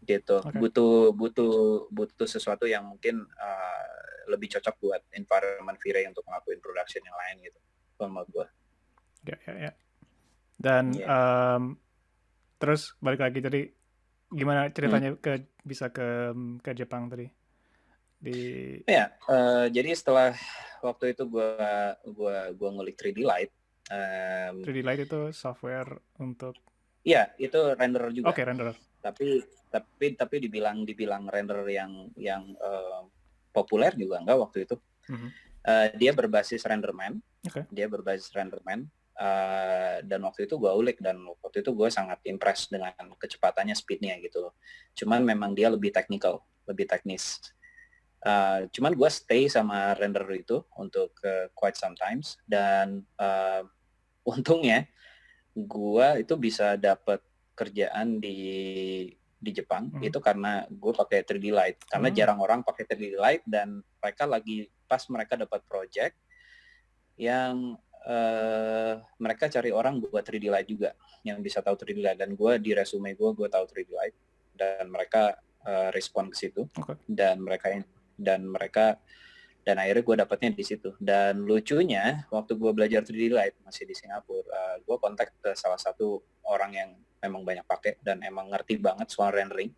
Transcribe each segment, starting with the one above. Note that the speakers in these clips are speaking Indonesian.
gitu. Oke. Butuh sesuatu yang mungkin lebih cocok buat environment V-Ray untuk ngelakuin production yang lain gitu. Kalau menurut gue. Ya. Dan Iya. terus balik lagi tadi gimana Hmm. ceritanya bisa ke Jepang tadi di Ya, jadi setelah waktu itu gua ngulik 3D Light. 3D Light itu software untuk Iya, itu renderer juga. Oke, renderer. Tapi dibilang render yang populer juga enggak waktu itu. Dia berbasis RenderMan. Oke. Dia berbasis RenderMan. Dan waktu itu gue ulik, dan waktu itu gue sangat impress dengan kecepatannya, speednya gitu. Cuman memang dia lebih technical, lebih teknis. Cuman gue stay sama renderer itu untuk quite sometimes, dan untungnya gue itu bisa dapat kerjaan di Jepang itu karena gue pakai 3D Light, karena jarang orang pakai 3D Light, dan mereka dapat project yang mereka cari orang buat 3D Light juga yang bisa tahu 3D Light, dan gue di resume gue tahu 3D Light, dan mereka respon ke situ. Dan akhirnya gue dapatnya di situ. Dan lucunya waktu gue belajar 3D Light masih di Singapura, gue kontak ke salah satu orang yang emang banyak pakai dan emang ngerti banget soal rendering.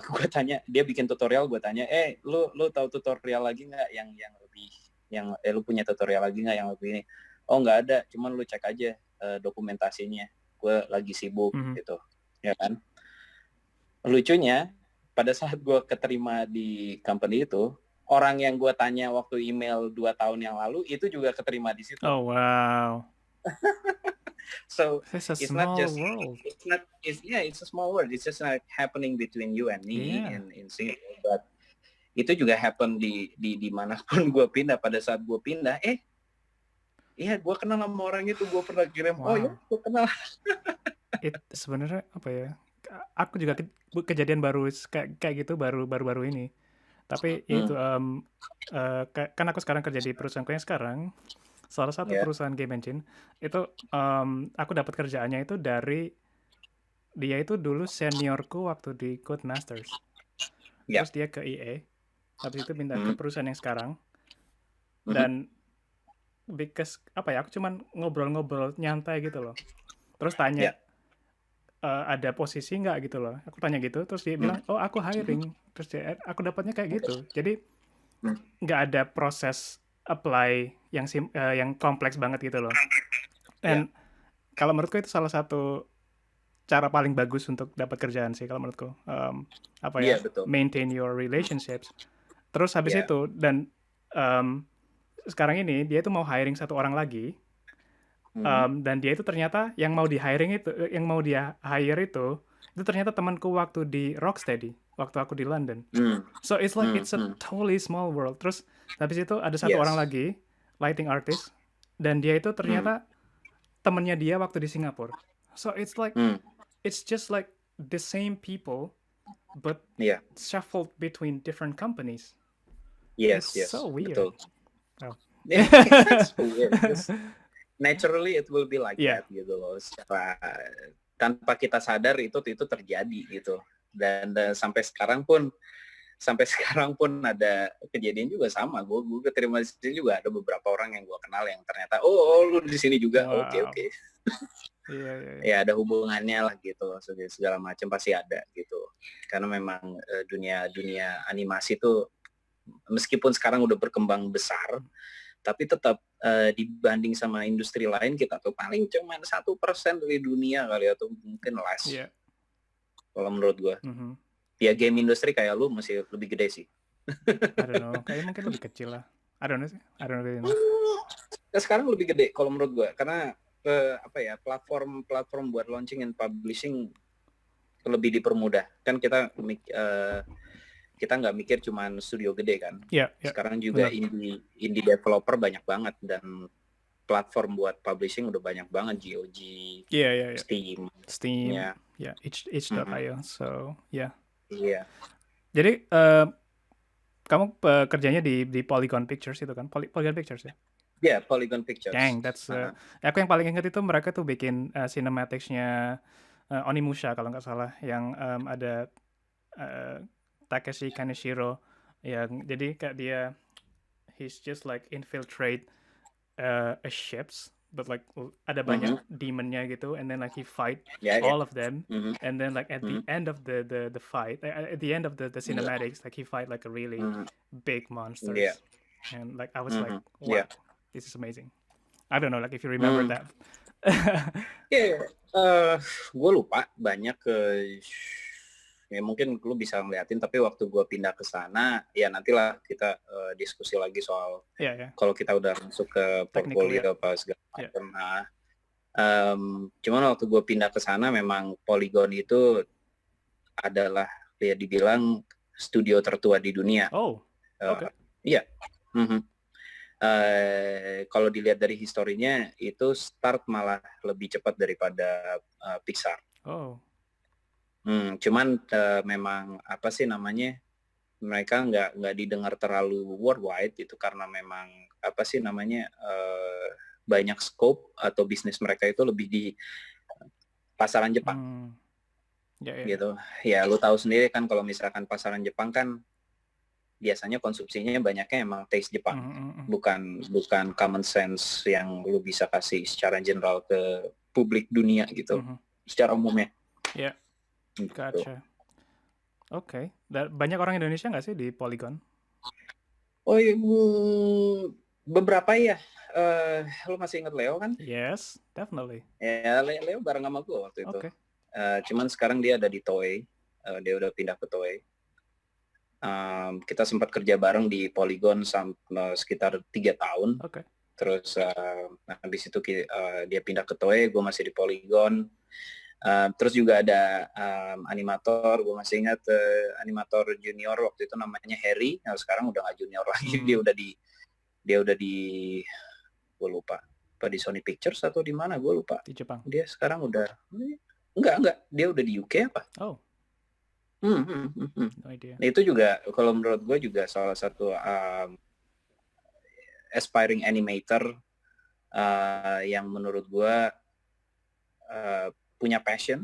Gue tanya, dia bikin tutorial, gue tanya, lu tahu tutorial lagi nggak yang lebih, lu punya tutorial lagi nggak yang lebih ini? Oh, nggak ada, cuman lu cek aja dokumentasinya, gue lagi sibuk gitu, ya kan. Lucunya pada saat gue keterima di company itu, orang yang gue tanya waktu email 2 tahun yang lalu itu juga keterima di situ. Oh wow. So it's a it's small not just world. It's a small world. It's just not happening between you and me in Singapore, but itu juga happen di manapun gue pindah. Pada saat gue pindah, iya gue kenal sama orang itu, gue pernah kirim. Wow. Oh ya, gue kenal. Sebenarnya apa ya? Aku juga kejadian baru kayak gitu baru ini. Tapi itu kan aku sekarang kerja di perusahaanku yang sekarang, salah satu perusahaan game engine itu aku dapat kerjaannya itu dari dia itu dulu seniorku waktu di Codemasters. Terus dia ke EA, habis itu pindah ke perusahaan yang sekarang. Dan because apa ya, aku cuman ngobrol-ngobrol nyantai gitu loh. Terus tanya ada posisi nggak gitu loh. Aku tanya gitu, terus dia bilang, oh aku hiring. Terus aku dapatnya kayak gitu. Jadi nggak ada proses apply yang kompleks banget gitu loh. Dan kalau menurutku itu salah satu cara paling bagus untuk dapat kerjaan sih kalau menurutku. Maintain your relationships. Terus habis itu, dan sekarang ini dia itu mau hiring satu orang lagi, dan dia itu ternyata yang mau dia hire itu ternyata temanku waktu di Rocksteady, waktu aku di London. So it's like it's a totally small world. Terus habis itu ada satu orang lagi, lighting artist, dan dia itu ternyata temennya dia waktu di Singapura. So it's like it's just like the same people but shuffled between different companies. It's so weird. Betul. Oh. It's so weird. Naturally it will be like that gitu loh. Tanpa kita sadar itu terjadi gitu. Dan sampai sekarang pun ada kejadian juga sama. Gue keterima di sini juga, ada beberapa orang yang gue kenal yang ternyata lu di sini juga. Oke. Ya ada hubungannya lah gitu, segala macam pasti ada gitu. Karena memang dunia animasi tuh meskipun sekarang udah berkembang besar, tapi tetap dibanding sama industri lain kita tuh paling cuma 1% dari dunia kali, atau mungkin less. Kalau menurut gue. Ya game industri kayak lu masih lebih gede sih. I don't know, kayaknya mungkin lebih kecil lah. I don't know. Sekarang lebih gede kalau menurut gue, karena platform buat launching and publishing lebih dipermudah. Kan kita nggak mikir cuma studio gede kan. Sekarang juga indie developer banyak banget, dan platform buat publishing udah banyak banget, GOG, Steam, itch.io. So Iya. Jadi kamu kerjanya di Polygon Pictures itu kan? Polygon Pictures ya? Yeah, Polygon Pictures. Dang, that's aku yang paling ingat itu mereka tuh bikin cinematics-nya Onimusha kalau nggak salah, yang ada Takeshi Kaneshiro, yang jadi kayak he's just like infiltrate a ships, but like ada banyak Mhm. demonnya gitu, and then like he fight Ya, ya. all of them, Mhm. and then like at the Mhm. end of the fight, at the end of the Iya. cinematics, like he fight like a really Mhm. big Iya. monsters, and like I was like, Mhm. wow, Iya. this is amazing. I don't know, like if you remember Hmm. that. Iya, gue lupa banyak ya mungkin lu bisa ngeliatin, tapi waktu gue pindah ke sana, ya nantilah kita diskusi lagi soal Yeah, yeah, kalau kita udah masuk ke technical, yeah, portfolio apa segala yeah. macam. Nah, cuman waktu gue pindah ke sana memang Polygon itu adalah ya dibilang studio tertua di dunia. Oh, okay. Iya. Mhm. Kalau dilihat dari historinya itu start malah lebih cepat daripada Pixar. Oh, Cuman memang apa sih namanya, mereka nggak didengar terlalu worldwide itu karena memang apa sih namanya, banyak scope atau bisnis mereka itu lebih di pasaran Jepang yeah, yeah. gitu. Ya lu tahu sendiri kan kalau misalkan pasaran Jepang kan biasanya konsumsinya banyaknya emang taste Jepang, bukan common sense yang lu bisa kasih secara general ke publik dunia gitu, secara umumnya. Yeah, Gitu. gotcha. Oke, banyak orang Indonesia nggak sih di Polygon? Oh beberapa ya. Lu masih ingat Leo kan? Yes, definitely. Ya Leo bareng sama gue waktu itu. Okay. Cuman sekarang dia ada di Toei. Dia udah pindah ke Toei. Kita sempat kerja bareng di Polygon sekitar 3 tahun. Okay. Terus habis itu dia pindah ke Toei, gue masih di Polygon. Terus juga ada animator, gue masih ingat animator junior waktu itu namanya Harry. Nah, sekarang udah nggak junior lagi, dia udah di gue lupa apa di Sony Pictures atau di mana gue lupa. Di Jepang. Dia sekarang udah enggak dia udah di UK apa? Oh. No idea. Nah, itu juga kalau menurut gue juga salah satu aspiring animator yang menurut gue punya passion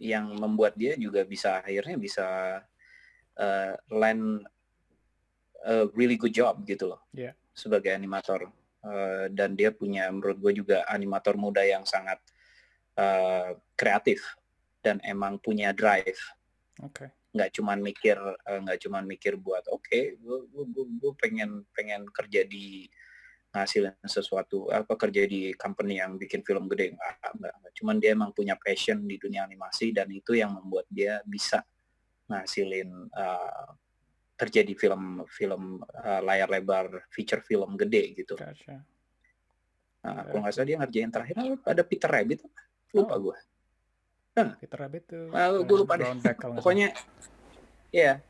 yang membuat dia juga akhirnya bisa land a really good job gitu loh, sebagai animator. Dan dia punya menurut gue juga animator muda yang sangat kreatif dan emang punya drive. Okay. Nggak cuman mikir buat gue pengen kerja di ngasilin sesuatu, kerja di company yang bikin film gede. Enggak. Cuman dia emang punya passion di dunia animasi dan itu yang membuat dia bisa ngasilin kerja di film layar lebar, feature film gede gitu. Gotcha. Kalau nggak salah dia ngerjain terakhir ada Peter Rabbit, lupa gue. Peter Rabbit tuh. Gue lupa deh. Pokoknya ya,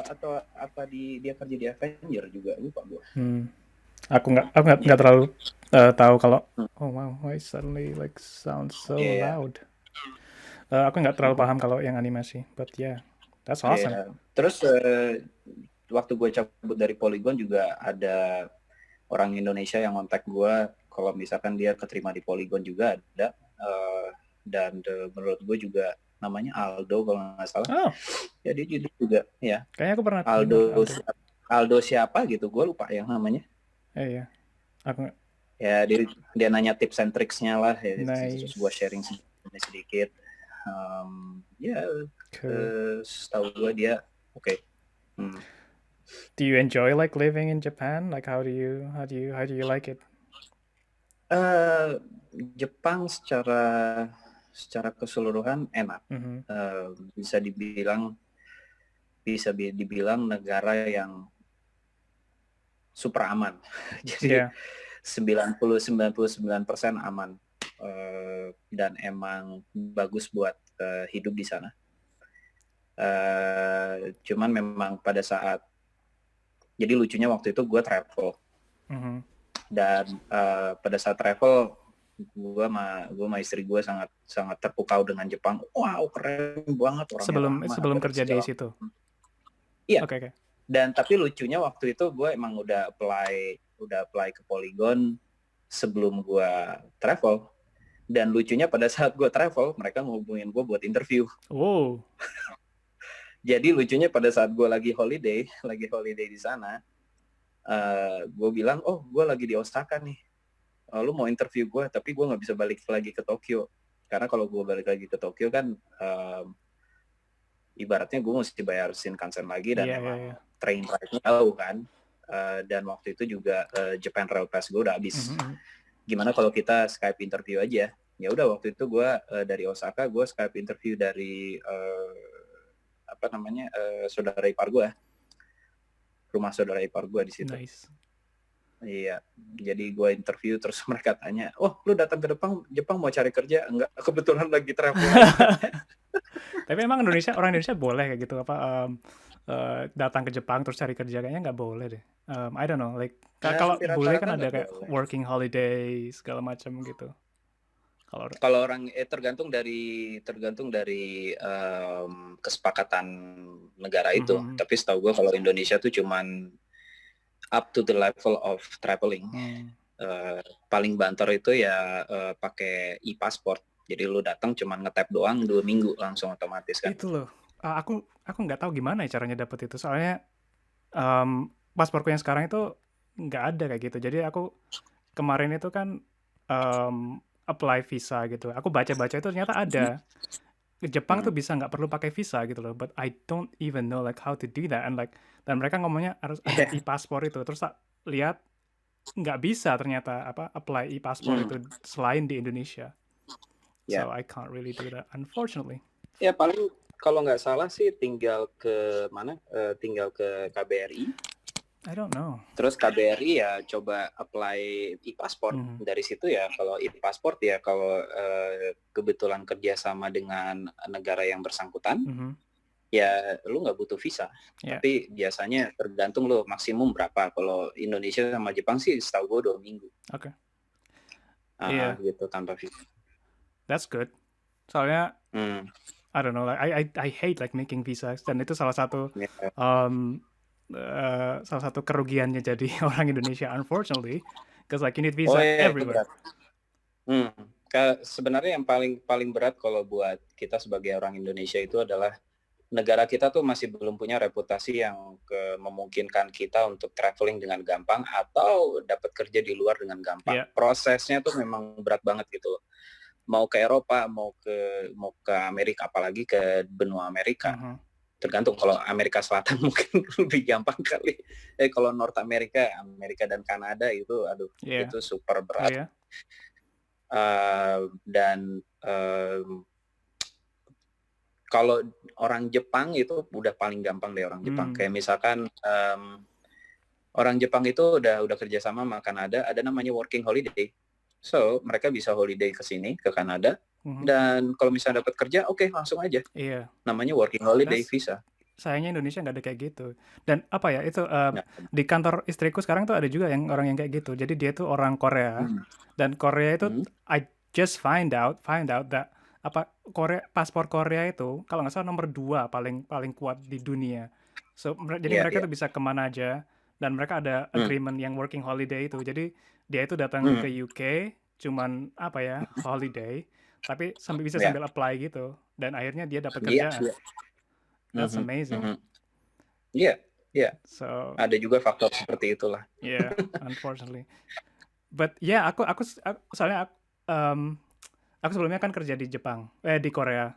atau apa dia kerja di Avenger juga, lupa gue. Aku nggak terlalu tahu kalau oh wow, why suddenly like sounds so loud. Aku nggak terlalu paham kalau yang animasi, but yeah, that's awesome. Yeah. Terus waktu gue cabut dari Polygon juga ada orang Indonesia yang kontak gue kalau misalkan dia keterima di Polygon juga ada, dan menurut gue juga namanya Aldo kalau nggak salah. Oh. Ya dia juga ya. Kayaknya aku pernah Aldo siapa gitu, gue lupa yang namanya. Iya. Aku ya dia nanya tips and tricksnya lah ya. Nice. Terus gue sharing sedikit. Setahu gue dia oke. Do you enjoy like living in Japan? Like how do you like it? Jepang secara keseluruhan enak. Bisa dibilang negara yang super aman. Jadi 99% aman, dan emang bagus buat hidup di sana. Cuman memang pada saat, jadi lucunya waktu itu gue travel, dan pada saat travel gue sama istri gue sangat terpukau dengan Jepang. Wow, keren banget orangnya. Sebelum kerja di situ. Iya. Okay. Dan tapi lucunya waktu itu gue emang udah apply ke Polygon sebelum gue travel. Dan lucunya pada saat gue travel, mereka ngehubungin gue buat interview. Wow. Jadi lucunya pada saat gue lagi holiday di sana, gue bilang, oh gue lagi di Osaka nih. Lu mau interview gue, tapi gue nggak bisa balik lagi ke Tokyo. Karena kalau gue balik lagi ke Tokyo kan, ibaratnya gue mesti bayar Shinkansen lagi dan emang train ride-nya jauh kan. Dan waktu itu juga Japan Rail Pass gue udah habis. Gimana kalau kita Skype interview aja? Ya udah, waktu itu gue dari Osaka, gue Skype interview dari saudara ipar gue, rumah saudara ipar gue di situ. Nice. Iya, jadi gue interview terus mereka tanya, oh lu datang ke Jepang mau cari kerja? Enggak, kebetulan lagi travel. Tapi emang orang Indonesia boleh kayak gitu apa datang ke Jepang terus cari kerja? Kayaknya nggak boleh deh. I don't know, like kalau boleh kan ada kayak working holiday segala macam gitu. Kalau orang tergantung dari kesepakatan negara itu. Tapi setahu gue kalau Indonesia tuh cuman up to the level of traveling. Paling banter itu ya pakai e-passport. Jadi lu datang cuman nge-tap doang 2 minggu langsung otomatis kan. Itu loh. Aku nggak tahu gimana ya caranya dapet itu. Soalnya pasporku yang sekarang itu nggak ada kayak gitu. Jadi aku kemarin itu kan apply visa gitu. Aku baca-baca itu ternyata ada. Ke Jepang tuh bisa nggak perlu pakai visa gitu loh. But I don't even know like how to do that. And like, dan mereka ngomongnya harus ada e-passport itu. Terus tak lihat nggak bisa ternyata apply e-passport itu selain di Indonesia. So I can't really do that, unfortunately. Ya paling kalau nggak salah sih tinggal ke mana? Tinggal ke KBRI. I don't know. Terus KBRI ya coba apply e-passport. Dari situ ya kalau e-passport ya kalau kebetulan kerjasama dengan negara yang bersangkutan, ya lu nggak butuh visa. Tapi biasanya tergantung lu maksimum berapa. Kalau Indonesia sama Jepang sih setahu gue 2 minggu. Oke. Gitu tanpa visa. That's good. Soalnya I don't know, like I hate like making visas, dan itu salah satu salah satu kerugiannya jadi orang Indonesia, unfortunately, because like you need visa everywhere. Sebenarnya yang paling berat kalau buat kita sebagai orang Indonesia itu adalah negara kita tuh masih belum punya reputasi yang memungkinkan kita untuk traveling dengan gampang atau dapat kerja di luar dengan gampang. Prosesnya tuh memang berat banget gitu loh. Mau ke Eropa, mau ke Amerika, apalagi ke benua Amerika. Tergantung, kalau Amerika Selatan mungkin lebih gampang kali. Kalau North America dan Kanada itu itu super berat. Dan kalau orang Jepang itu udah paling gampang deh orang Jepang. Kayak misalkan orang Jepang itu udah kerjasama sama Kanada, ada namanya working holiday. So mereka bisa holiday ke sini, ke Kanada. Dan kalau misalnya dapat kerja, oke, langsung aja. Namanya working holiday visa. Sayangnya Indonesia nggak ada kayak gitu. Dan apa ya itu di kantor istriku sekarang tuh ada juga orang yang kayak gitu. Jadi dia tuh orang Korea, dan Korea itu I just find out that paspor Korea itu kalau nggak salah nomor 2 paling kuat di dunia. So jadi mereka tuh bisa kemana aja, dan mereka ada agreement yang working holiday itu. Jadi dia itu datang ke UK cuman holiday, tapi bisa sambil apply gitu, dan akhirnya dia dapat kerjaan. That's amazing. So ada juga faktor seperti itulah. Unfortunately. But aku soalnya aku sebelumnya kan kerja di Jepang, di Korea.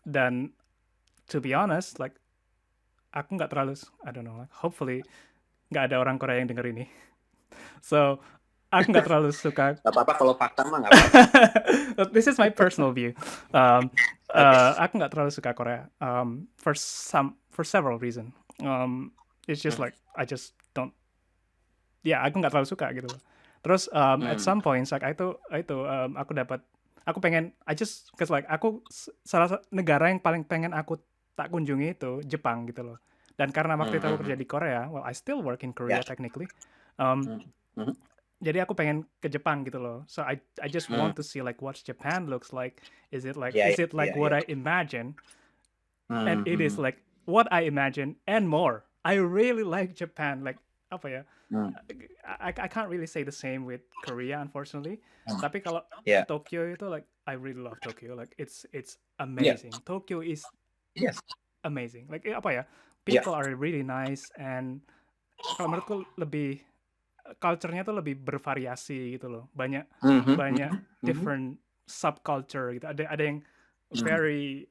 Dan to be honest, like aku nggak terlalu, I don't know, like hopefully nggak ada orang Korea yang denger ini. So aku nggak terlalu suka. Gak apa-apa kalau fakta mah nggak apa-apa. This is my personal view. Aku nggak terlalu suka Korea. For several reasons. It's just like I just don't. Aku nggak terlalu suka gitu. Terus at some points like aku pengen, cause like aku salah satu negara yang paling pengen aku tak kunjungi itu Jepang gitu loh. Dan karena waktu itu aku kerja di Korea, well I still work in Korea technically. Jadi aku pengen ke Jepang gitu loh. So I just want to see like what Japan looks like. Is it like what I imagine? And it is like what I imagine and more. I really like Japan. Like apa ya? Hmm. I can't really say the same with Korea unfortunately. Tapi kalau Yeah. Tokyo itu like I really love Tokyo. Like it's Yeah. amazing. Tokyo is Yes. amazing. Like apa ya? Yeah. People are really nice and kalau menurutku lebih culture-nya tuh lebih bervariasi gitu loh. Banyak Mhm, banyak mhm, mhm, different subculture gitu. Ada yang mhm, very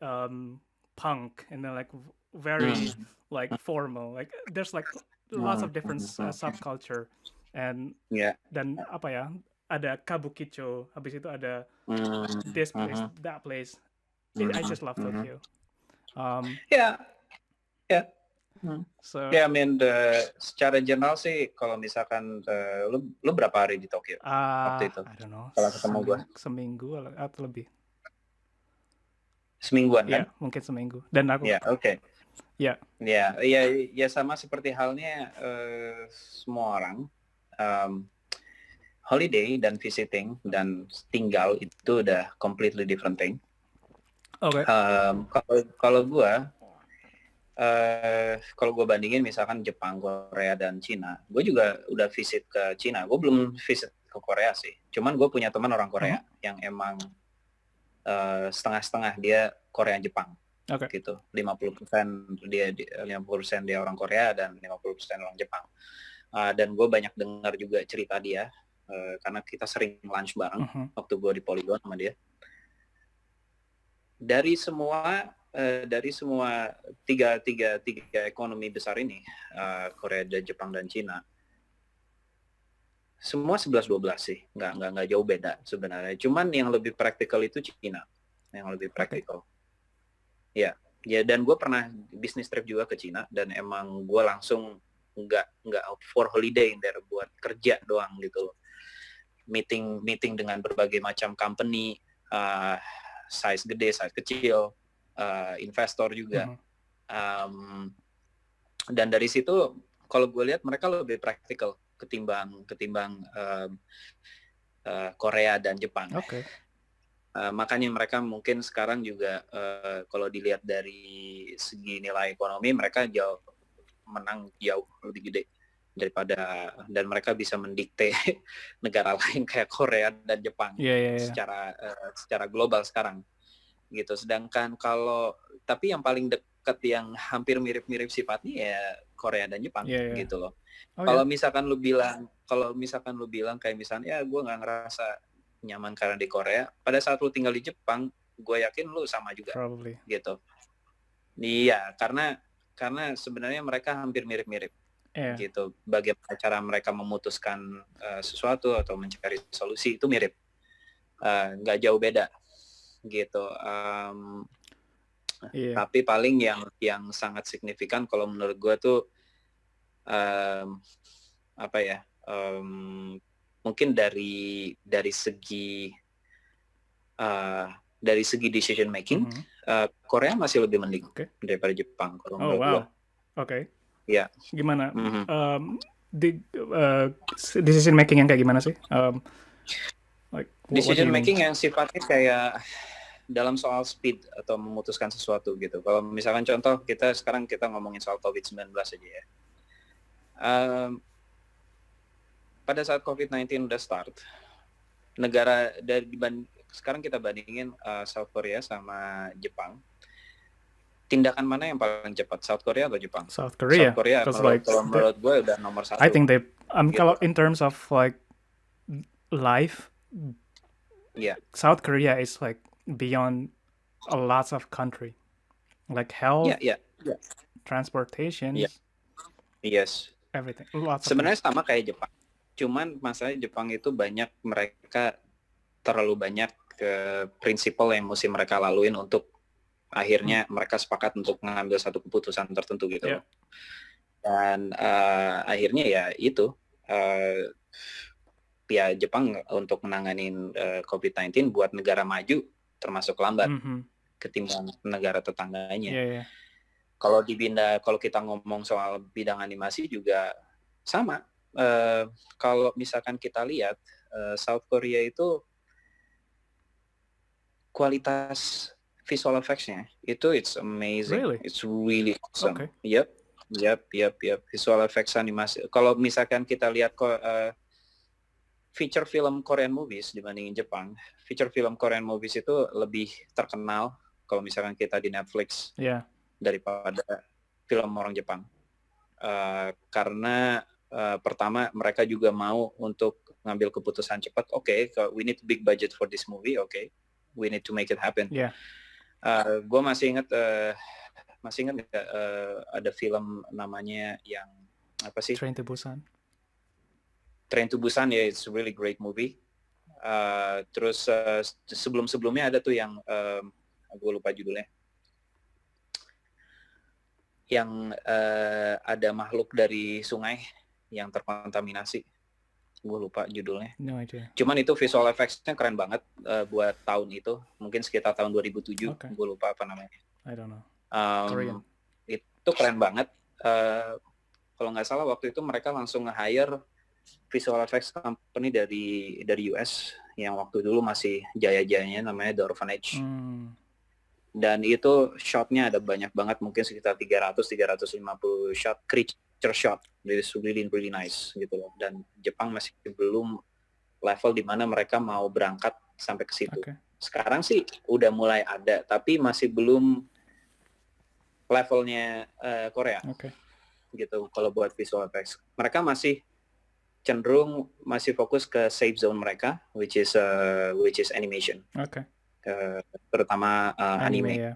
punk and then like very mhm, like formal. Like there's like lots mhm, of different mhm, mhm. subculture and Yeah. dan apa ya? Ada kabukicho, habis itu ada Mhm, this place, mhm, that place. I mhm, just love mhm. Tokyo. Um, Yeah, yeah. Mhm. so Yeah, I mean, secara general sih, kalau misalkan lu berapa hari di Tokyo waktu itu? I don't know, Kalau ketemu gua seminggu atau lebih. semingguan kan? Ya, mungkin seminggu. Dan aku Ya, oke. ya, Ya, ya sama seperti halnya semua orang. Um, Holiday dan visiting dan tinggal itu udah completely different thing. oke. Kalau kalau gue bandingin misalkan Jepang, Korea, dan Cina, gue juga udah visit ke Cina. Gue belum visit ke Korea sih. Cuman gue punya teman orang Korea yang emang setengah-setengah, dia Korea Jepang Oke. gitu. 50% dia orang Korea dan 50% orang Jepang. Dan gue banyak dengar juga cerita dia karena kita sering lunch bareng waktu gue di Polygon sama dia. Dari semua tiga ekonomi besar ini, Korea, Jepang, dan Cina, semua 11-12 sih, nggak jauh beda sebenarnya. Cuman yang lebih praktikal itu Cina, yang lebih praktikal. Ya, dan gue pernah bisnis trip juga ke Cina dan emang gue langsung nggak for holiday there, buat kerja doang gitu loh. Meeting dengan berbagai macam company, size gede, size kecil, investor juga. Dan dari situ kalau gue lihat mereka lebih praktikal ketimbang Korea dan Jepang. Oke. Makanya mereka mungkin sekarang juga kalau dilihat dari segi nilai ekonomi, mereka menang jauh lebih gede daripada, dan mereka bisa mendikte negara lain kayak Korea dan Jepang secara global sekarang gitu. Sedangkan tapi yang paling dekat yang hampir mirip-mirip sifatnya ya Korea dan Jepang gitu loh. Kalau misalkan lu bilang kayak misalnya ya gue nggak ngerasa nyaman karena di Korea, pada saat lu tinggal di Jepang, gue yakin lu sama juga. Probably. Gitu. Iya, karena sebenarnya mereka hampir mirip-mirip. Gitu. Bagaimana cara mereka memutuskan sesuatu atau mencari solusi itu mirip. Nggak jauh beda. Gitu. Tapi paling yang sangat signifikan kalau menurut gue tuh mungkin dari segi decision making, Korea masih lebih mending daripada Jepang kalau menurut gue. Oke. Ya. Gimana? Decision making yang kayak gimana sih? Decision making yang sifatnya kayak dalam soal speed atau memutuskan sesuatu gitu. Kalau misalkan contoh kita ngomongin soal COVID-19 aja ya. Pada saat COVID-19 udah start, negara sekarang kita bandingin South Korea sama Jepang. Tindakan mana yang paling cepat, South Korea atau Jepang? South Korea. Kalau menurut gue udah nomor 1. I think kalau in terms of like life, South Korea is like beyond a lots of country, like health, transportation, yes, everything. Sebenarnya sama kayak Jepang. Cuman masalahnya Jepang itu mereka terlalu banyak prinsipal yang mesti mereka laluin untuk akhirnya mereka sepakat untuk mengambil satu keputusan tertentu gitu. Dan akhirnya ya itu ya Jepang untuk menanganin COVID-19 buat negara maju termasuk lambat ketimbang negara tetangganya. Kalau kita ngomong soal bidang animasi juga sama. Kalau misalkan kita lihat South Korea itu kualitas visual effects-nya itu it's amazing. Really? It's really awesome. Yep. Yap. Visual effects animasi. Kalau misalkan kita lihat feature film Korean movies dibandingin Jepang, feature film Korean movies itu lebih terkenal kalau misalkan kita di Netflix daripada film orang Jepang. Karena pertama mereka juga mau untuk ngambil keputusan cepat. Oke, we need big budget for this movie. Oke, we need to make it happen. Gue masih ingat nggak ada film namanya yang apa sih? Train to Busan. Train to Busan, ya, it's a really great movie. Terus sebelumnya ada tuh yang gue lupa judulnya, yang ada makhluk dari sungai yang terkontaminasi. Gue lupa judulnya. No idea. Cuman itu visual effects-nya keren banget buat tahun itu. Mungkin sekitar tahun 2007. Gue lupa apa namanya. I don't know. Korean. Itu keren banget. Kalau nggak salah waktu itu mereka langsung nge-hire visual effects company dari US yang waktu dulu masih jaya-jayanya, namanya The Orphanage. Dan itu shotnya ada banyak banget, mungkin sekitar 300-350 shot, creature shot. It's really really nice gitu loh. Dan Jepang masih belum level di mana mereka mau berangkat sampai ke situ. Sekarang sih udah mulai ada, tapi masih belum levelnya Korea. Gitu kalau buat visual effects. Mereka masih cenderung masih fokus ke safe zone mereka, which is animation. Terutama anime.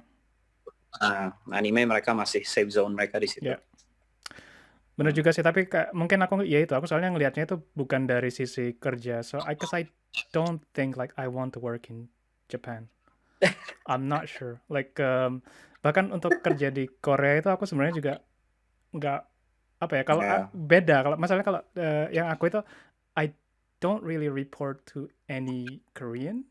Anime mereka masih safe zone mereka di situ. Benar juga sih, tapi mungkin aku soalnya ngelihatnya itu bukan dari sisi kerja. So I don't think like I want to work in Japan. I'm not sure. Like bahkan untuk kerja di Korea itu aku sebenarnya juga nggak kalau beda. Kalau masalah kalau yang aku itu I don't really report to any Korean.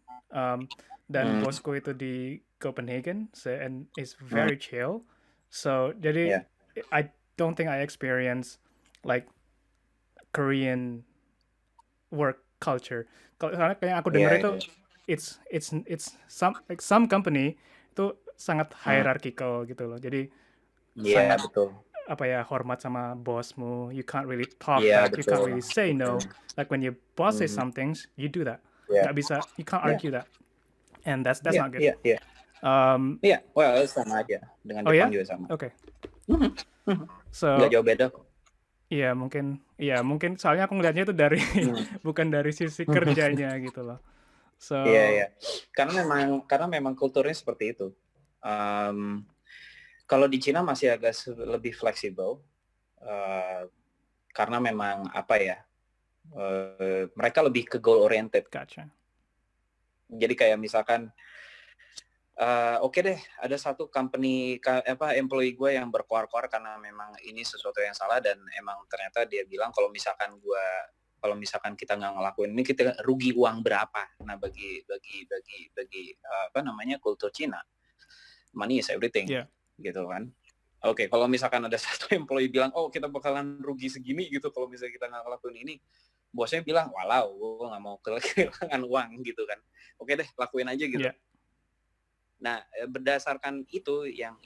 Dan bosku itu di Copenhagen, and it's very chill. So jadi I don't think I experience like Korean work culture. Kalau kayak aku dengar itu it's some company itu sangat hierarchical gitu loh. Jadi sangat betul. Hormat sama bosmu. You can't really talk back. You can't really say no. Like when your boss says some things, you do that. Nggak bisa. You can't argue that. And that's not good. Well, sama aja dengan Jepang juga sama. So nggak jauh beda kok. Iya mungkin soalnya aku ngelihatnya itu dari bukan dari sisi kerjanya gitu loh. So karena memang kulturnya seperti itu. Kalau di Cina masih agak lebih fleksibel karena memang mereka lebih ke goal oriented. Gotcha. Jadi kayak misalkan oke deh, ada satu company employee gue yang berkoar-koar karena memang ini sesuatu yang salah, dan emang ternyata dia bilang kalau misalkan kita nggak ngelakuin ini, kita rugi uang berapa. Nah bagi kultur Cina, money is everything. Gitu kan. Oke, kalau misalkan ada satu employee bilang, kita bakalan rugi segini gitu kalau misalnya kita nggak ngelakuin ini, bosnya bilang, walau gue nggak mau kehilangan uang gitu kan. Oke deh, lakuin aja gitu. Nah, berdasarkan itu yang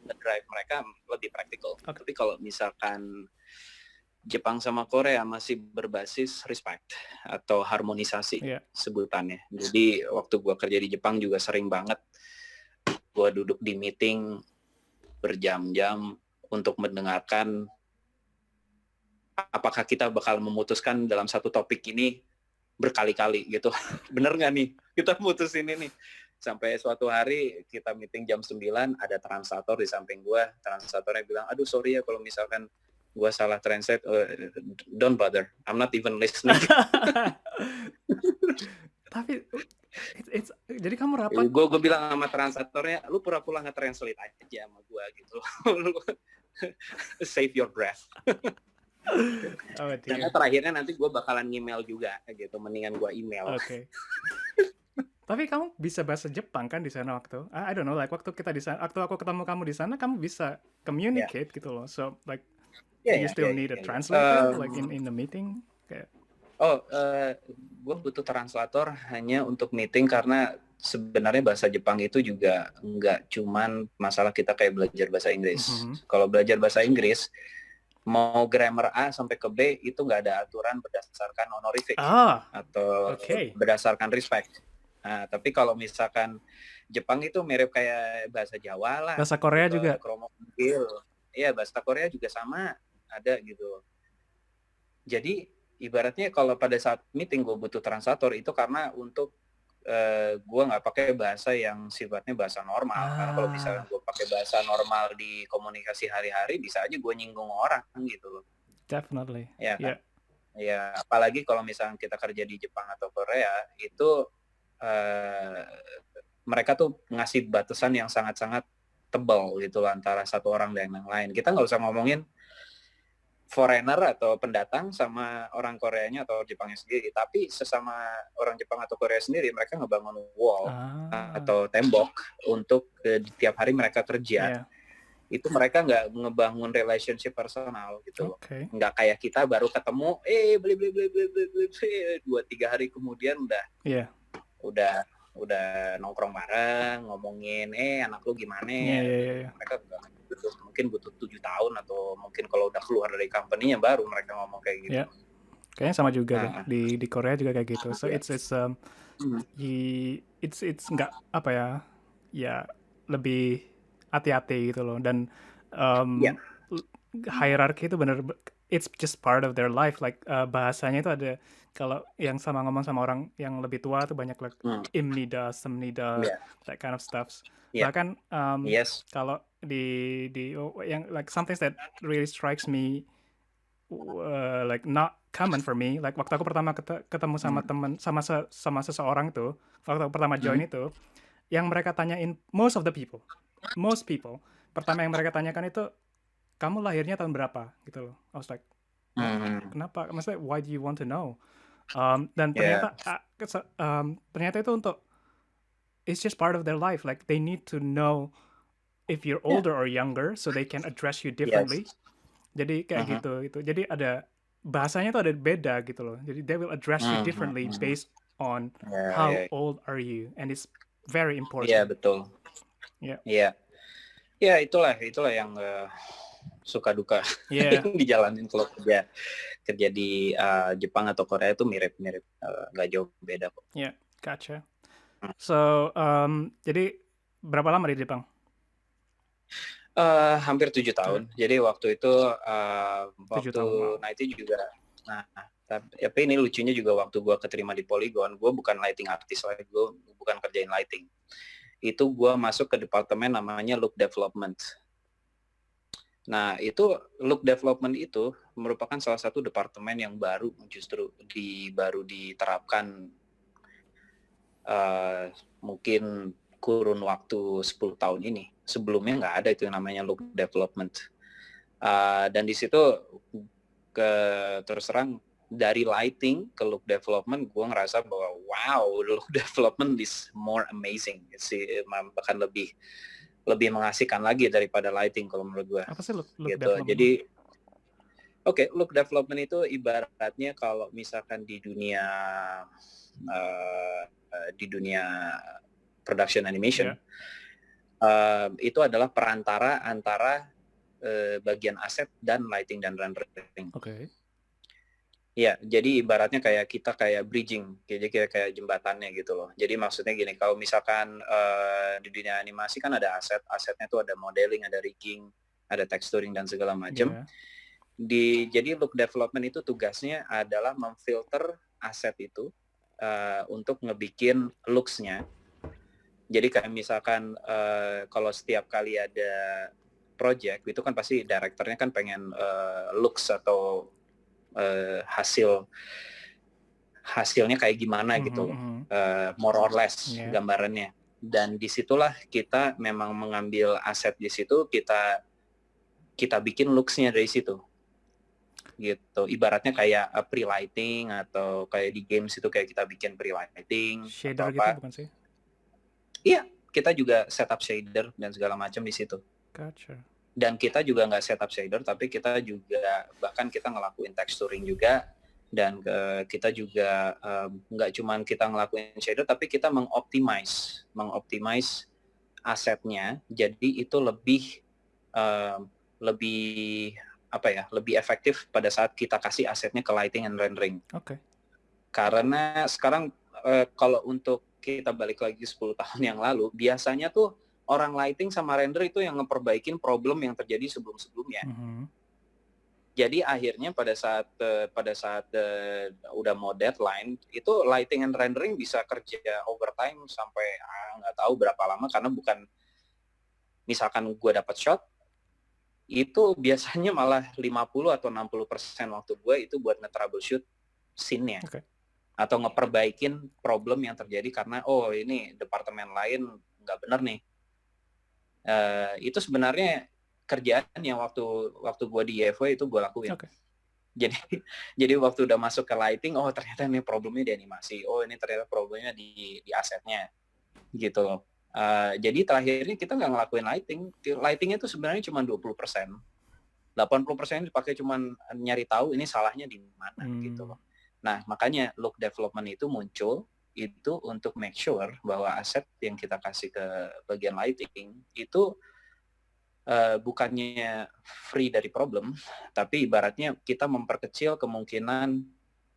drive mereka lebih praktikal. Tapi kalau misalkan Jepang sama Korea masih berbasis respect atau harmonisasi sebutannya. Jadi waktu gue kerja di Jepang juga sering banget gue duduk di meeting berjam-jam untuk mendengarkan apakah kita bakal memutuskan dalam satu topik ini berkali-kali gitu. Bener nggak nih kita mutusin ini? Sampai suatu hari kita meeting jam 9, ada translator di samping gue. Translatornya bilang, aduh sorry ya kalau misalkan gue salah translate, don't bother, I'm not even listening. Tapi jadi kamu rapat? Gue bilang sama translatornya, lu pura-pura nge-translate aja sama gue gitu. Save your breath. Karena terakhirnya nanti gue bakalan email juga gitu, mendingan gue email. Tapi kamu bisa bahasa Jepang kan di sana waktu? I don't know, like waktu kita di sana, waktu aku ketemu kamu di sana, kamu bisa communicate gitu loh. So like you still need a translator like in the meeting? gue butuh translator hanya untuk meeting karena sebenarnya bahasa Jepang itu juga nggak cuman masalah kita kayak belajar bahasa Inggris. Kalau belajar bahasa Inggris, mau grammar A sampai ke B itu nggak ada aturan berdasarkan honorific atau berdasarkan respect. Nah, tapi kalau misalkan Jepang itu mirip kayak bahasa Jawa lah. Bahasa Korea gitu, juga. Iya, bahasa Korea juga sama ada gitu. Jadi ibaratnya kalau pada saat meeting gue butuh translator itu karena untuk gue nggak pakai bahasa yang sifatnya bahasa normal. Karena kalau misalnya gue pakai bahasa normal di komunikasi hari-hari bisa aja gue nyinggung orang gitu loh. Definitely. Ya kan? Ya apalagi kalau misalnya kita kerja di Jepang atau Korea itu mereka tuh ngasih batasan yang sangat-sangat tebal gitu loh antara satu orang dan yang lain. Kita nggak usah ngomongin foreigner atau pendatang sama orang Koreanya atau Jepangnya sendiri, tapi sesama orang Jepang atau Korea sendiri mereka ngebangun wall atau tembok untuk tiap hari mereka kerja. Itu mereka nggak ngebangun relationship personal gitu, nggak kayak kita baru ketemu, beli 2-3 hari kemudian udah nongkrong bareng, ngomongin anak lu gimana, mereka mungkin butuh 7 tahun atau mungkin kalau udah keluar dari company-nya baru mereka ngomong kayak gitu. Kayaknya sama juga di Korea juga kayak gitu. So it's nggak apa ya lebih hati-hati gitu loh, dan hierarki itu bener, it's just part of their life, like bahasanya itu ada, kalau yang sama ngomong sama orang yang lebih tua tuh banyak like imnida, semnida, that kind of stuff. Bahkan kalau di yang like something that really strikes me like not common for me, like waktu aku pertama ketemu sama teman sama seseorang tuh, waktu aku pertama join itu, yang mereka tanyain most people pertama yang mereka tanyakan itu, kamu lahirnya tahun berapa gitu loh. I was like, kenapa? Maksudnya why do you want to know? Dan ternyata ternyata itu untuk, it's just part of their life, like they need to know if you're older or younger so they can address you differently. Jadi kayak gitu itu. Jadi ada bahasanya tuh ada beda gitu loh. Jadi they will address you differently based on how old are you, and it's very important. Iya, betul. Iya, itulah yang suka duka yang dijalanin kalau kerja di Jepang atau Korea itu mirip-mirip, nggak jauh beda kok. Gotcha. So jadi berapa lama di Jepang? Hampir 7 tahun. Jadi waktu itu waktu itu juga. Nah, tapi ini lucunya juga waktu gue keterima di Polygon, gue bukan lighting artist lagi, gue bukan kerjain lighting. Itu gue masuk ke departemen namanya look development. Nah, itu look development itu merupakan salah satu departemen yang baru justru baru diterapkan mungkin kurun waktu 10 tahun ini. Sebelumnya nggak ada itu yang namanya look development. Dan di situ terus terang dari lighting ke look development, gue ngerasa bahwa wow, look development is more amazing sih, bahkan lebih mengasihkan lagi daripada lighting kalau menurut gue. Apa sih look gitu. development? Jadi look development itu ibaratnya kalau misalkan di dunia production animation, itu adalah perantara antara bagian aset dan lighting dan rendering. Ya, jadi ibaratnya kayak kita kayak bridging, jadi kayak jembatannya gitu loh. Jadi maksudnya gini, kalau misalkan di dunia animasi kan ada asetnya tuh ada modeling, ada rigging, ada texturing dan segala macam. Jadi look development itu tugasnya adalah memfilter aset itu untuk ngebikin looks-nya. Jadi kayak misalkan kalau setiap kali ada project itu kan pasti direkturnya kan pengen looks atau hasilnya kayak gimana gitu, more or less gambarannya. Dan disitulah kita memang mengambil aset di situ, kita bikin looks-nya dari situ. Gitu. Ibaratnya kayak pre-lighting atau kayak di games itu kayak kita bikin pre-lighting. Shader gitu bukan sih? Iya, kita juga setup shader dan segala macam di situ. Gotcha. Dan kita juga nggak setup shader, tapi kita juga bahkan kita ngelakuin texturing juga, Dan kita juga nggak cuman kita ngelakuin shader, tapi kita mengoptimize asetnya, jadi itu lebih lebih efektif pada saat kita kasih asetnya ke lighting and rendering. Oke. Karena sekarang kalau untuk kita balik lagi 10 tahun yang lalu, biasanya tuh orang lighting sama render itu yang ngeperbaikin problem yang terjadi sebelum-sebelumnya. Jadi akhirnya pada saat udah mau deadline, itu lighting and rendering bisa kerja overtime sampai nggak tahu berapa lama, karena bukan misalkan gue dapat shot, itu biasanya malah 50 atau 60% waktu gue itu buat nge-troubleshoot scene-nya. Okay. Atau ngeperbaikin problem yang terjadi karena ini departemen lain nggak benar nih. Itu sebenarnya kerjaan yang waktu gue di Evo itu gue lakuin. Okay. Jadi waktu udah masuk ke lighting, ternyata ini problemnya di animasi, ini ternyata problemnya di asetnya, gitu loh. Jadi terakhirnya kita nggak ngelakuin lightingnya itu sebenarnya cuma 20%, 80% dipakai cuma nyari tahu ini salahnya di mana, gitu loh. Nah makanya look development itu muncul itu untuk make sure bahwa aset yang kita kasih ke bagian lighting itu bukannya free dari problem, tapi ibaratnya kita memperkecil kemungkinan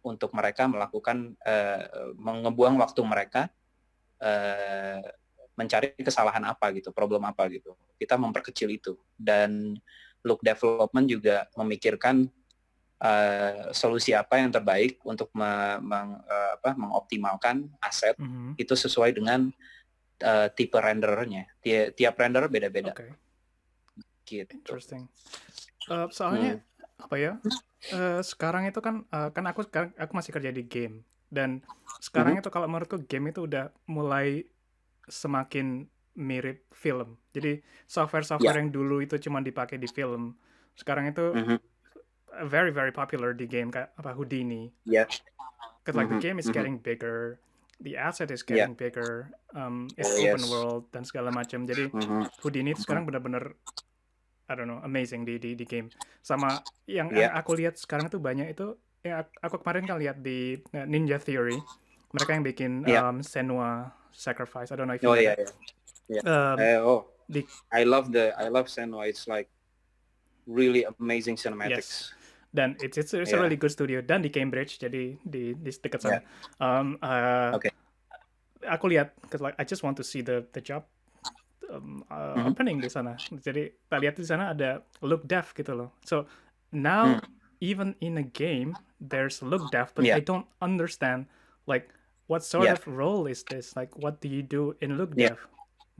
untuk mereka melakukan mengebuang waktu mereka mencari kesalahan apa gitu, problem apa gitu. Kita memperkecil itu. Dan look development juga memikirkan solusi apa yang terbaik untuk mengoptimalkan aset itu sesuai dengan tipe renderernya. Tiap renderer beda-beda. Okay. Gitu. Interesting. Soalnya apa ya? Sekarang itu kan aku masih kerja di game, dan sekarang itu kalau menurutku game itu udah mulai semakin mirip film. Jadi software yang dulu itu cuma dipakai di film, sekarang itu very very popular di game, kayak Houdini. Because like the game is getting bigger, the asset is getting bigger, it's open world dan segala macam. Jadi Houdini itu sekarang benar-benar I don't know, amazing di game. Sama yang aku lihat sekarang tuh banyak itu, aku kemarin kan lihat di Ninja Theory, mereka yang bikin Senua Sacrifice. I don't know if you know that. I love Senua. It's like really amazing cinematics. Yes. Dan it's a really good studio. Dan di Cambridge, jadi di dekat sana. Aku lihat, because like I just want to see the job opening di sana. Jadi kita lihat di sana ada look dev gitu loh. So now even in a game there's look dev, but I don't understand like what sort of role is this? Like what do you do in look dev?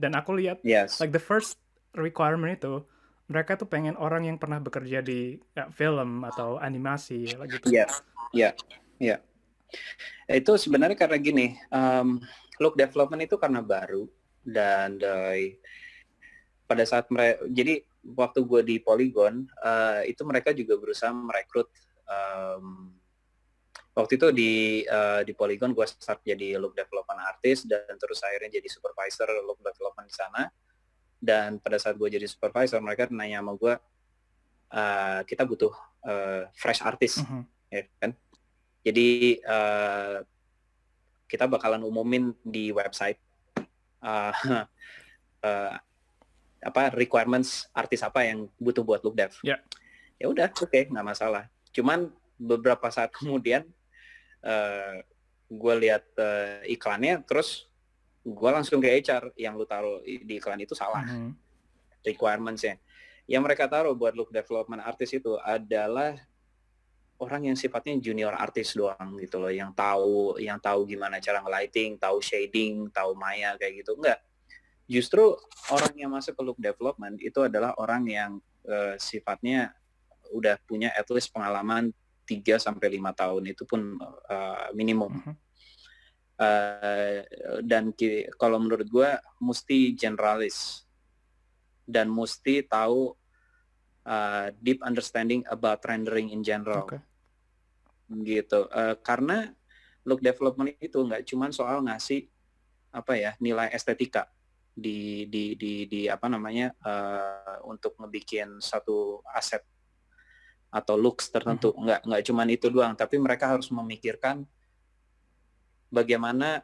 Dan aku lihat like the first requirement itu mereka tuh pengen orang yang pernah bekerja di film atau animasi gitu. Iya. Itu sebenarnya karena gini, look development itu karena baru. Dan pada saat jadi waktu gue di Polygon itu mereka juga berusaha merekrut waktu itu di Polygon gue start jadi look development artist dan terus akhirnya jadi supervisor look development di sana. Dan pada saat gue jadi supervisor mereka nanya sama gue kita butuh fresh artist ya kan. Jadi kita bakalan umumin di website requirements artis apa yang butuh buat look dev. Ya udah, oke, nggak masalah. Cuman beberapa saat kemudian gue lihat iklannya, terus gue langsung ke HR, yang lu taruh di iklan itu salah. Requirements-nya yang mereka taruh buat look development artis itu adalah orang yang sifatnya junior artis doang gitu loh, yang tahu gimana cara nge-lighting, tahu shading, tahu maya kayak gitu. Enggak. Justru orang yang masuk ke look development itu adalah orang yang sifatnya udah punya at least pengalaman 3-5 tahun, itu pun minimum. Dan kalau menurut gue mesti generalis dan mesti tahu deep understanding about rendering in general. Gitu. Karena look development itu nggak cuma soal ngasih nilai estetika di untuk ngebikin satu aset atau looks tertentu. Nggak cuman itu doang, tapi mereka harus memikirkan bagaimana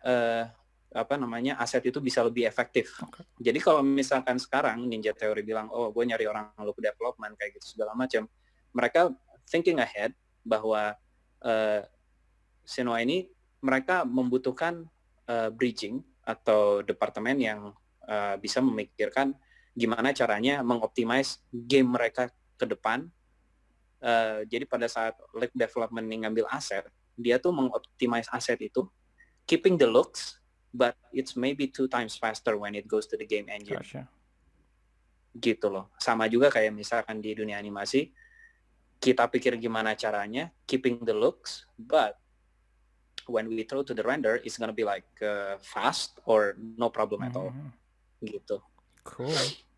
aset itu bisa lebih efektif. Okay. Jadi kalau misalkan sekarang Ninja Theory bilang, oh gue nyari orang look development kayak gitu segala macam, mereka thinking ahead bahwa Senua ini mereka membutuhkan bridging atau departemen yang bisa memikirkan gimana caranya mengoptimize game mereka ke depan. Jadi pada saat lead development ini ngambil aset, dia tuh mengoptimize aset itu, keeping the looks, but it's maybe 2 times faster when it goes to the game engine. Gotcha. Gitu loh. Sama juga kayak misalkan di dunia animasi, kita pikir gimana caranya, keeping the looks, but when we throw to the render, it's gonna be like fast or no problem at all. Gitu. Cool.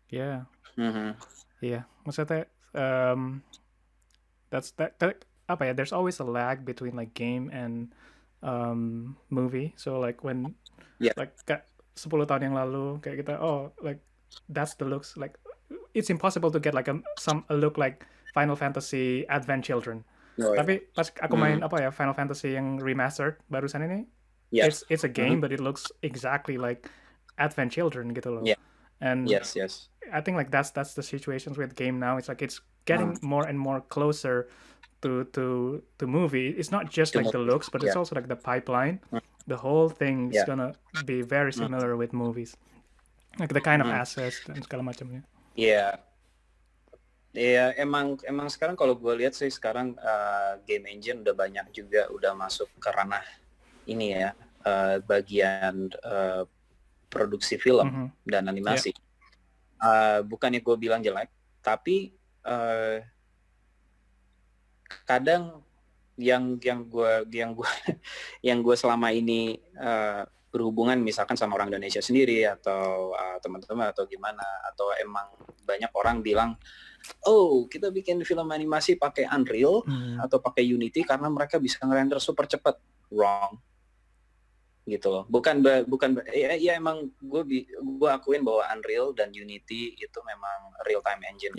Yeah. Mm-hmm. Yeah. Maksudnya there's always a lag between like game and movie. So like when like 10 tahun yang lalu kayak kita like that's the looks, like it's impossible to get like a look like Final Fantasy Advent Children. Tapi pas aku main Final Fantasy yang remastered barusan ini, it's a game but it looks exactly like Advent Children gitu loh. And yes. I think like that's the situations with game now. It's like it's getting more and more closer to movie. It's not just like the looks, but it's also like the pipeline. The whole thing is gonna be very similar with movies, like the kind of assets dan segala macamnya. Iya, emang sekarang kalau gue lihat sih sekarang game engine udah banyak juga udah masuk ke ranah ini ya, bagian produksi film dan animasi. Bukannya gue bilang jelek, tapi kadang yang gue selama ini berhubungan misalkan sama orang Indonesia sendiri atau teman-teman atau gimana, atau emang banyak orang bilang, oh kita bikin film animasi pakai Unreal atau pakai Unity karena mereka bisa ngerender super cepat. Wrong. Gitu loh. Bukan ya emang gue akuin bahwa Unreal dan Unity itu memang real time engine.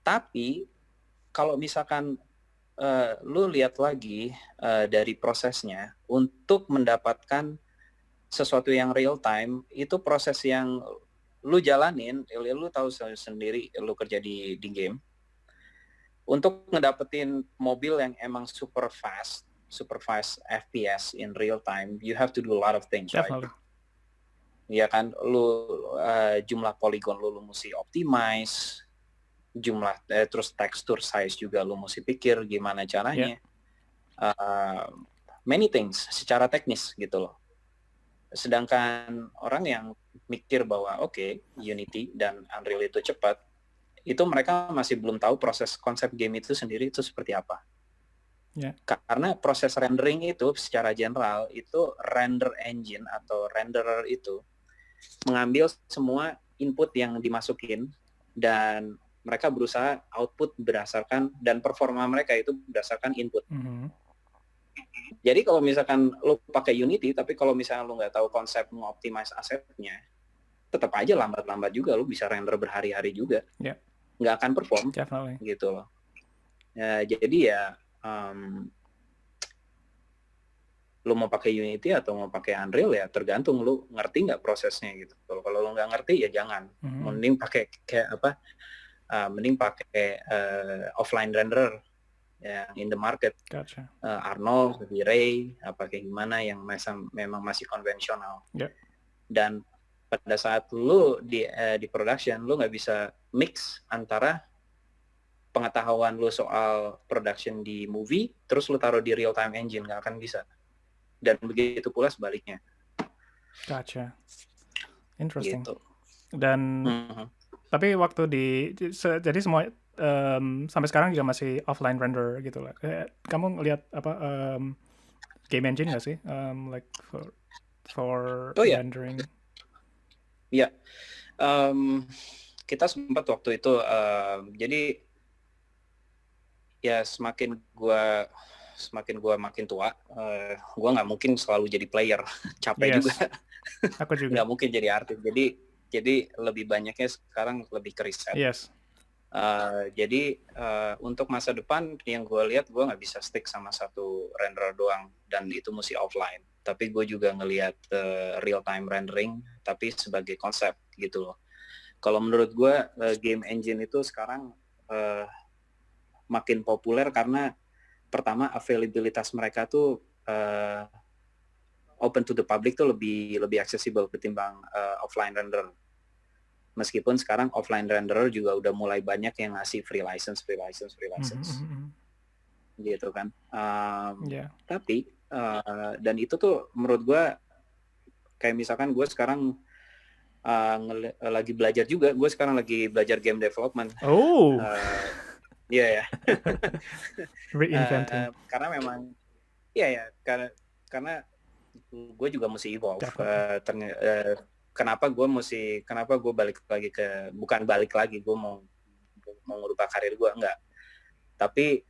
Tapi kalau misalkan lu lihat lagi dari prosesnya untuk mendapatkan sesuatu yang real time, itu proses yang lu jalanin, lu tahu sendiri, lu kerja di game. Untuk ngedapetin mobil yang emang super fast FPS in real time, you have to do a lot of things, Definitely. Right? Ya kan, lu jumlah polygon lu mesti optimize, terus texture size juga lu mesti pikir gimana caranya. Many things secara teknis gitu loh. Sedangkan orang yang mikir bahwa Unity dan Unreal itu cepat, itu mereka masih belum tahu proses konsep game itu sendiri itu seperti apa. Karena proses rendering itu secara general itu render engine atau renderer itu mengambil semua input yang dimasukin dan mereka berusaha output berdasarkan, dan performa mereka itu berdasarkan input. Jadi kalau misalkan lo pakai Unity, tapi kalau misalnya lo nggak tahu konsep mengoptimize asetnya, tetap aja lambat-lambat juga, lo bisa render berhari-hari juga, nggak akan perform. Definitely. Gitu loh. Jadi ya lu mau pakai Unity atau mau pakai Unreal ya tergantung lu ngerti nggak prosesnya gitu. Kalau lu nggak ngerti ya jangan. Mending pakai mending pakai offline renderer yang in the market. Gotcha. Arnold, V-Ray, apa kayak gimana yang memang masih konvensional. Dan pada saat lu di production, lu nggak bisa mix antara pengetahuan lu soal production di movie, terus lu taruh di real time engine, nggak akan bisa. Dan begitu pula sebaliknya. Gotcha. Interesting. Gitu. Dan tapi waktu jadi semua sampai sekarang juga masih offline render gitu lah. Kamu ngelihat game engine nggak sih, like for rendering? Iya. Kita sempat waktu itu jadi ya semakin gua makin tua, gua nggak mungkin selalu jadi player, capek juga. Aku juga. Nggak mungkin jadi artis. Jadi lebih banyaknya sekarang lebih ke riset. Jadi untuk masa depan yang gue lihat, gue nggak bisa stick sama satu renderer doang dan itu mesti offline. Tapi gue juga ngelihat real time rendering tapi sebagai konsep gitu loh. Kalau menurut gue game engine itu sekarang makin populer karena pertama availabilitas mereka tuh open to the public tuh lebih accessible ketimbang offline renderer. Meskipun sekarang offline renderer juga udah mulai banyak yang ngasih free license gitu kan. Tapi dan itu tuh menurut gue kayak misalkan gue sekarang lagi belajar juga, gue sekarang lagi belajar game development. Iya ya. Reinventing. Karena memang karena gue juga mesti evolve. Kenapa gue balik lagi bukan balik lagi, gue mau merubah karir gue, enggak. Tapi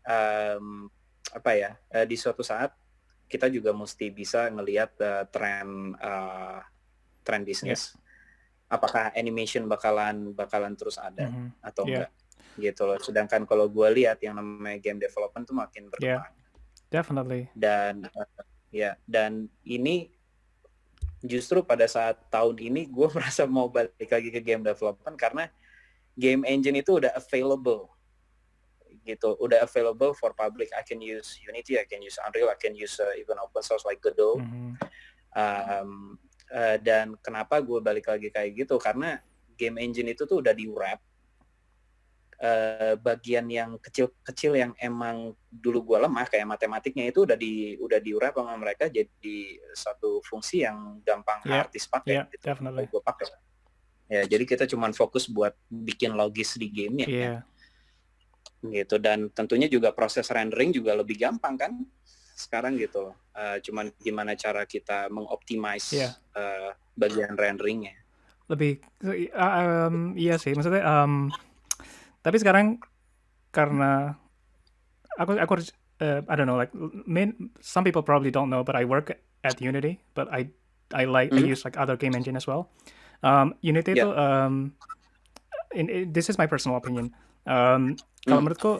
di suatu saat kita juga mesti bisa ngelihat tren bisnis. Apakah animation bakalan terus ada atau enggak gitu loh. Sedangkan kalau gue lihat yang namanya game development tuh makin berkembang. Definitely. Dan dan ini justru pada saat tahun ini gue merasa mau balik lagi ke game development karena game engine itu udah available gitu, udah available for public. I can use Unity, I can use Unreal, I can use even open source like Godot. Dan kenapa gue balik lagi kayak gitu, karena game engine itu tuh udah di-wrap bagian yang kecil-kecil yang emang dulu gue lemah kayak matematiknya itu udah di-wrap sama mereka jadi satu fungsi yang gampang artis pakai gitu. Gue pakai ya, jadi kita cuman fokus buat bikin logis di gamenya gitu. Dan tentunya juga proses rendering juga lebih gampang kan sekarang gitu. Cuman gimana cara kita mengoptimize bagian renderingnya. Lebih iya sih, maksudnya tapi sekarang karena aku I don't know, like some people probably don't know, but I work at Unity, but I use like other game engine as well. Unity itu this is my personal opinion. Kalau menurutku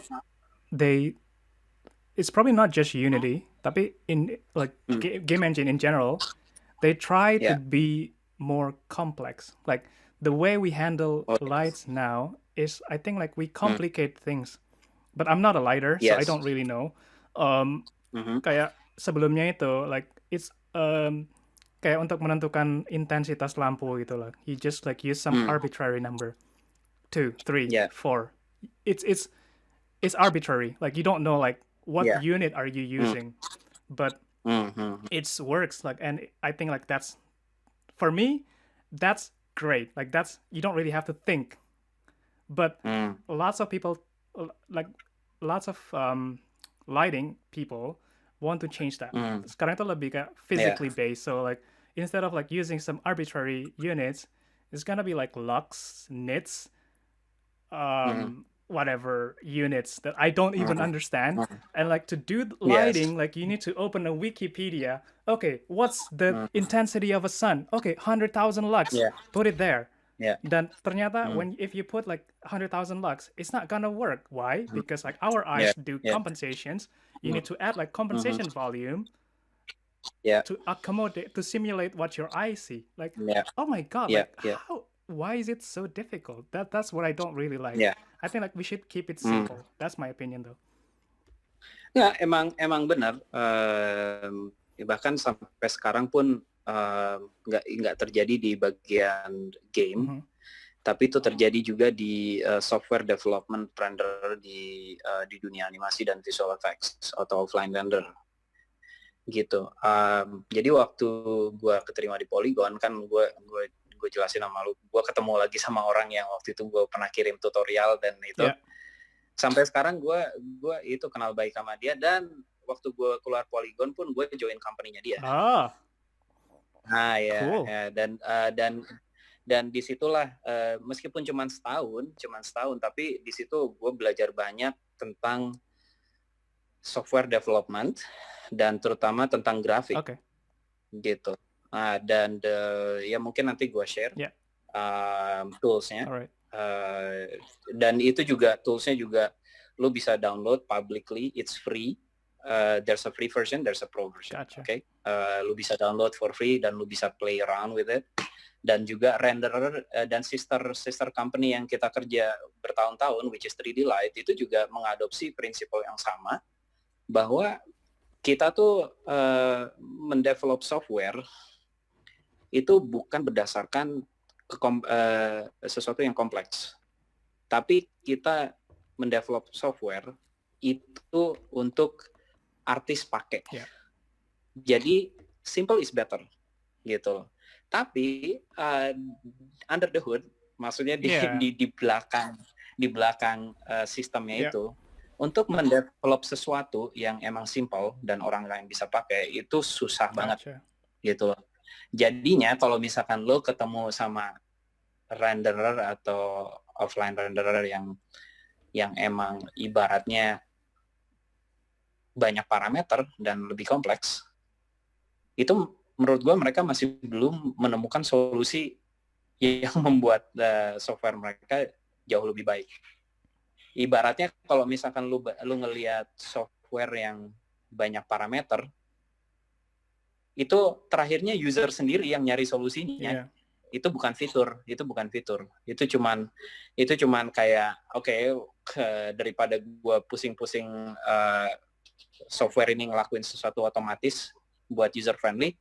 it's probably not just Unity, tapi in like game engine in general, they try to be more complex. Like the way we handle lights now is, I think, like we complicate things. But I'm not a lighter, so I don't really know. Kayak sebelumnya itu, like it's kayak untuk menentukan intensitas lampu gitu lah. You just like use some arbitrary number, 2, 3, 4. It's arbitrary. Like you don't know like what unit are you using, but it works. Like, and I think like that's, for me, that's great. Like that's, you don't really have to think. But lots of people, like lots of lighting people want to change that. Sekarang itu lebih kayak physically based. So like instead of like using some arbitrary units, it's gonna be like lux, nits, whatever units that I don't even understand. And like to do lighting, like you need to open a Wikipedia. Okay, what's the intensity of a sun? Okay, 100,000 lux. Put it there. Dan ternyata if you put like 100,000 lux, it's not gonna work. Why? Because like our eyes do compensations. You need to add like compensation volume to accommodate, to simulate what your eyes see. Like, oh my god, like how? Why is it so difficult? That's what I don't really like. I think like we should keep it simple. That's my opinion though. Ya, emang benar. Bahkan sampai sekarang pun nggak terjadi di bagian game, tapi itu terjadi juga di software development render di dunia animasi dan visual effects atau offline render gitu. Jadi waktu gue keterima di Polygon kan gue jelasin sama lu, gue ketemu lagi sama orang yang waktu itu gue pernah kirim tutorial dan itu sampai sekarang gue itu kenal baik sama dia, dan waktu gue keluar Polygon pun gue join company-nya dia. Cool. Dan disitulah meskipun cuma setahun, tapi di situ gue belajar banyak tentang software development dan terutama tentang grafik. Gitu. Dan ya mungkin nanti gue share toolsnya. Dan itu juga toolsnya juga lu bisa download publicly, it's free. There's a free version, there's a pro version. Gotcha. Okay, lu bisa download for free dan lu bisa play around with it. Dan juga renderer dan sister company yang kita kerja bertahun-tahun, which is 3D Light, itu juga mengadopsi prinsip yang sama, bahwa kita tuh mendevelop software itu bukan berdasarkan sesuatu yang kompleks, tapi kita mendevelop software itu untuk artis pakai. Yeah. Jadi simple is better gitu. Tapi under the hood, maksudnya di belakang sistemnya itu, untuk mendevelop sesuatu yang emang simple dan orang lain bisa pakai itu susah banget gitu loh. Jadinya kalau misalkan lo ketemu sama renderer atau offline renderer yang emang ibaratnya banyak parameter dan lebih kompleks, itu menurut gue mereka masih belum menemukan solusi yang membuat software mereka jauh lebih baik. Ibaratnya kalau misalkan lu ngelihat software yang banyak parameter, itu terakhirnya user sendiri yang nyari solusinya. Itu bukan fitur. Itu cuman kayak daripada gue pusing-pusing software ini ngelakuin sesuatu otomatis buat user friendly,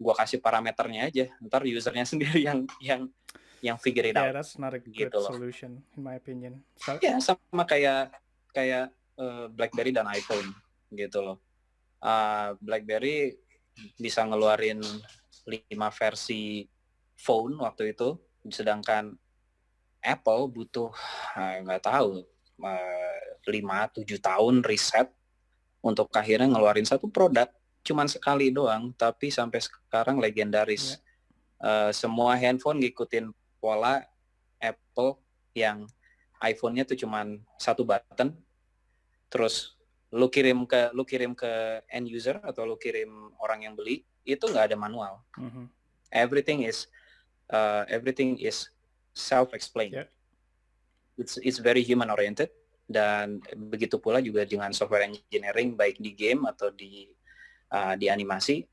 gue kasih parameternya aja, ntar usernya sendiri yang figure it out. Yeah, that's not a good solution in my opinion. Ya, sama kayak BlackBerry dan iPhone gitu loh. BlackBerry bisa ngeluarin 5 versi phone waktu itu, sedangkan Apple butuh nggak tahu 5-7 tahun riset untuk akhirnya ngeluarin satu produk cuman sekali doang, tapi sampai sekarang legendaris. Semua handphone ngikutin pola Apple yang iPhone-nya tuh cuman satu button, terus lu kirim ke end user atau lu kirim orang yang beli, itu nggak ada manual. Everything is self-explained. It's very human oriented, dan begitu pula juga dengan software engineering, baik di game atau di animasi,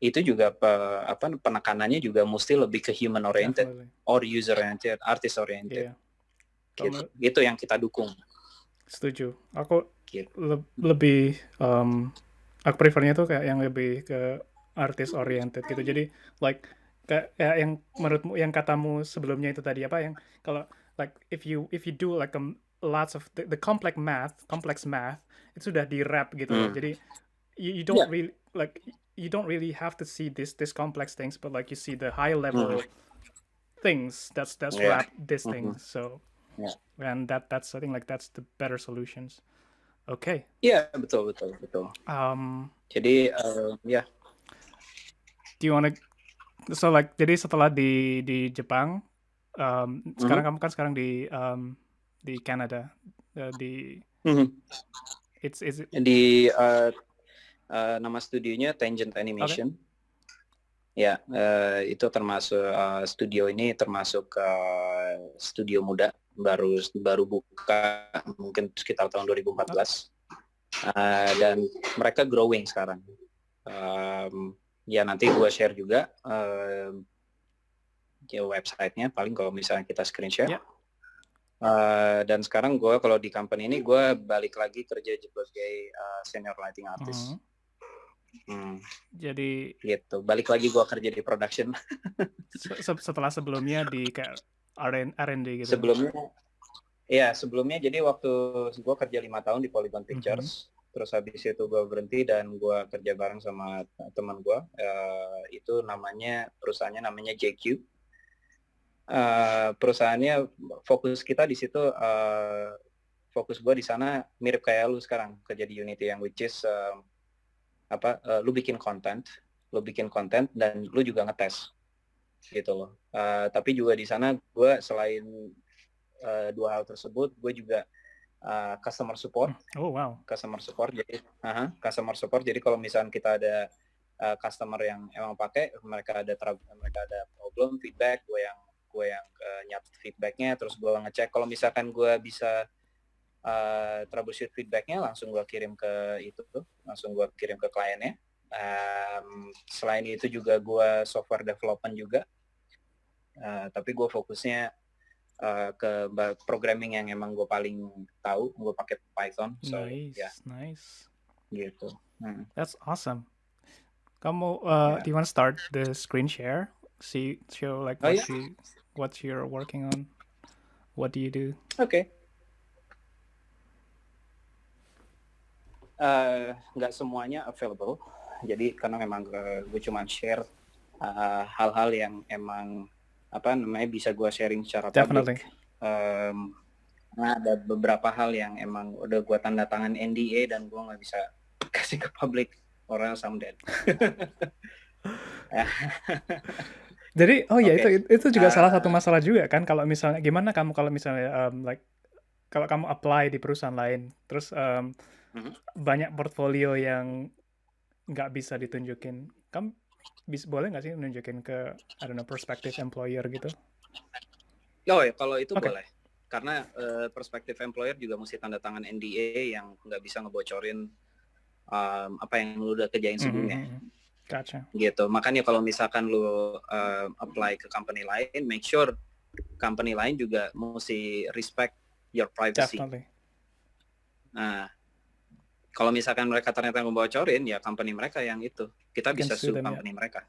itu juga penekanannya juga mesti lebih ke human oriented or user oriented, artist oriented. Gitu. Itu yang kita dukung. Setuju. Aku lebih aku prefernya tuh kayak yang lebih ke artist oriented gitu. Jadi like kayak yang menurutmu, yang katamu sebelumnya itu tadi apa, yang kalau like if you do like lots of the complex math itu sudah di wrap gitu loh. Jadi you don't really like, you don't really have to see this complex things, but like you see the high level things that's wrap this thing. So and that's I think like that's the better solutions. Okay. Iya, betul. Jadi do you wanna, so like, jadi setelah di Jepang, sekarang kamu kan sekarang di Canada, it's di nama studionya Tangent Animation. Ya, itu termasuk studio ini termasuk studio muda, baru buka mungkin sekitar tahun 2014, dan mereka growing sekarang. Ya nanti gue share juga websitenya, paling kalau misalnya kita screen share. Dan sekarang gue kalau di company ini gue balik lagi kerja sebagai senior lighting artist. Jadi gitu, balik lagi gue kerja di production. Setelah sebelumnya di kayak R&D gitu. Sebelumnya jadi waktu gue kerja 5 tahun di Polygon Pictures, terus habis itu gue berhenti dan gue kerja bareng sama teman gue. Itu perusahaannya namanya JQ. Perusahaannya fokus kita di situ, fokus gue di sana mirip kayak lu sekarang kerja di Unity, yang which is lu bikin konten dan lu juga ngetes gitu loh. Tapi juga di sana gue selain dua hal tersebut, gue juga customer support. Customer support. Jadi kalau misalnya kita ada customer yang emang pakai, mereka ada problem, feedback, gue yang gue yang nyatet feedbacknya, terus gue ngecek kalau misalkan gue bisa troubleshoot feedbacknya, langsung gue kirim ke kliennya. Selain itu juga gue software development juga, tapi gue fokusnya ke programming yang emang gue paling tahu. Gue pakai Python, so Nice. gitu. That's awesome. Kamu, Yeah. do you want to start the screen share? Show like what you're working on. What do you do? Oke. Nggak semuanya available. Jadi karena memang gue cuma share hal-hal yang emang bisa gue sharing secara publik. Nah, ada beberapa hal yang emang udah gue tanda tangan NDA dan gue nggak bisa kasih ke publik, orang I'm dead. Jadi itu juga salah satu masalah juga kan, kalau misalnya gimana kamu kalau misalnya kalau kamu apply di perusahaan lain, terus banyak portfolio yang nggak bisa ditunjukin, kamu boleh nggak sih nunjukin ke prospective employer gitu? Oh ya, kalau itu boleh, karena prospective employer juga mesti tanda tangan NDA yang nggak bisa ngebocorin apa yang lu udah kerjain sebelumnya. Gotcha. Gitu. Makanya kalau misalkan lu apply ke company lain, make sure company lain juga mesti respect your privacy. Definitely. Nah, kalau misalkan mereka ternyata ngebocorin, ya company mereka yang itu. Kita bisa sue company mereka.